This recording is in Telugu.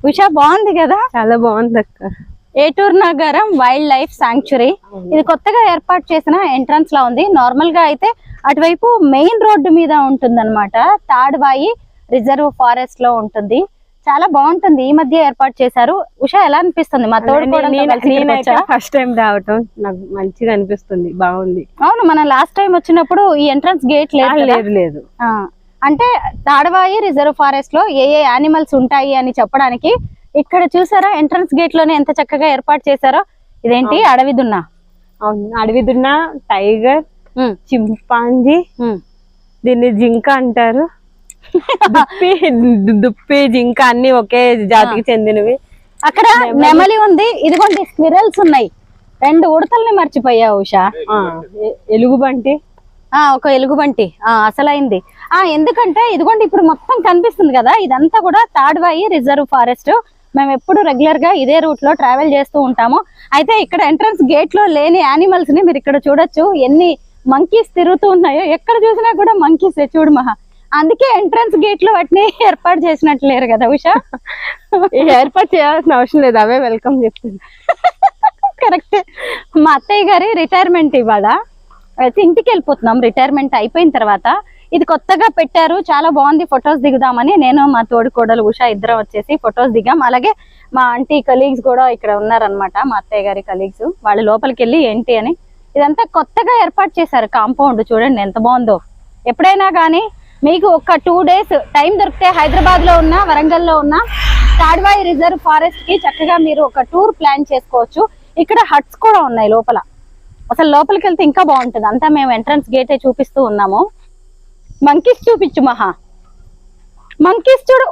ఉషా బాగుంది కదా, చాలా బాగుంది అక్క. ఏటూరు నగరం వైల్డ్ లైఫ్ సాంక్చురీ ఇది కొత్తగా ఏర్పాటు చేసిన ఎంట్రన్స్ లా ఉంది. నార్మల్ గా అయితే అటువైపు మెయిన్ రోడ్డు మీద ఉంటుంది అనమాట. తాడ్వాయి రిజర్వ్ ఫారెస్ట్ లో ఉంటుంది. చాలా బాగుంటుంది. ఈ మధ్య ఏర్పాటు చేశారు. ఉషా ఎలా అనిపిస్తుంది? మా తోడు ఫస్ట్ టైం రావటం నాకు మంచిగా అనిపిస్తుంది, బాగుంది. అవును, మనం లాస్ట్ టైం వచ్చినప్పుడు ఈ ఎంట్రన్స్ గేట్ లేదు. అంటే తాడ్వాయి రిజర్వ్ ఫారెస్ట్ లో ఏ యానిమల్స్ ఉంటాయి అని చెప్పడానికి ఇక్కడ చూసారా, ఎంట్రన్స్ గేట్ లోనే ఎంత చక్కగా ఏర్పాటు చేశారో. ఇదేంటి అడవి దున్నా? అవును, అడవి దున్నా, టైగర్, చింపాంజీ, దీన్ని జింక అంటారు. దుప్పి, జింక అన్ని ఒకే జాతికి చెందినవి. అక్కడ నెమలి ఉంది. ఇదిగోండి స్క్విరల్స్ ఉన్నాయి. 2 ఉడతల్ని మర్చిపోయా ఉషా. ఎలుగుబంటి, ఒక ఎలుగుబంటి అసలైంది. ఎందుకంటే ఇదిగోండి ఇప్పుడు మొత్తం కనిపిస్తుంది కదా, ఇదంతా కూడా తాడ్వాయి రిజర్వ్ ఫారెస్ట్. మేము ఎప్పుడు రెగ్యులర్ గా ఇదే రూట్ లో ట్రావెల్ చేస్తూ ఉంటాము. అయితే ఇక్కడ ఎంట్రన్స్ గేట్ లో లేని యానిమల్స్ ని మీరు ఇక్కడ చూడొచ్చు. ఎన్ని మంకీస్ తిరుగుతూ ఉన్నాయో, ఎక్కడ చూసినా కూడా మంకీస్. చూడు మహా, అందుకే ఎంట్రన్స్ గేట్ లో వాటిని ఏర్పాటు చేసినట్లు లేరు కదా ఉషా. ఏర్పాటు చేయాల్సిన అవసరం లేదు, అవే వెల్కమ్ చెప్తుంది. కరెక్ట్. మా అత్తయ్య గారి రిటైర్మెంట్ ఇవాళ, అయితే ఇంటికి వెళ్ళిపోతున్నాం. రిటైర్మెంట్ అయిపోయిన తర్వాత ఇది కొత్తగా పెట్టారు, చాలా బాగుంది, ఫొటోస్ దిగుదామని నేను మా తోడి కోడలు ఉషా ఇద్దరం వచ్చేసి ఫొటోస్ దిగాం. అలాగే మా ఆంటీ కలీగ్స్ కూడా ఇక్కడ ఉన్నారనమాట, మా అత్తయ్య గారి కలీగ్స్. వాళ్ళు లోపలికి వెళ్ళి ఏంటి అని, ఇదంతా కొత్తగా ఏర్పాటు చేశారు కాంపౌండ్. చూడండి ఎంత బాగుందో. ఎప్పుడైనా కానీ మీకు ఒక 2 days టైం దొరికితే హైదరాబాద్ లో ఉన్న, వరంగల్ లో ఉన్న తాడ్వాయి రిజర్వ్ ఫారెస్ట్ కి చక్కగా మీరు ఒక టూర్ ప్లాన్ చేసుకోవచ్చు. ఇక్కడ హట్స్ కూడా ఉన్నాయి లోపల. అసలు లోపలికి వెళ్తే ఇంకా బాగుంటుంది. అంతా మేము ఎంట్రన్స్ గేటే చూపిస్తూ ఉన్నాము. మంకీస్ చూపించు మహా, మంకీస్ చూడు.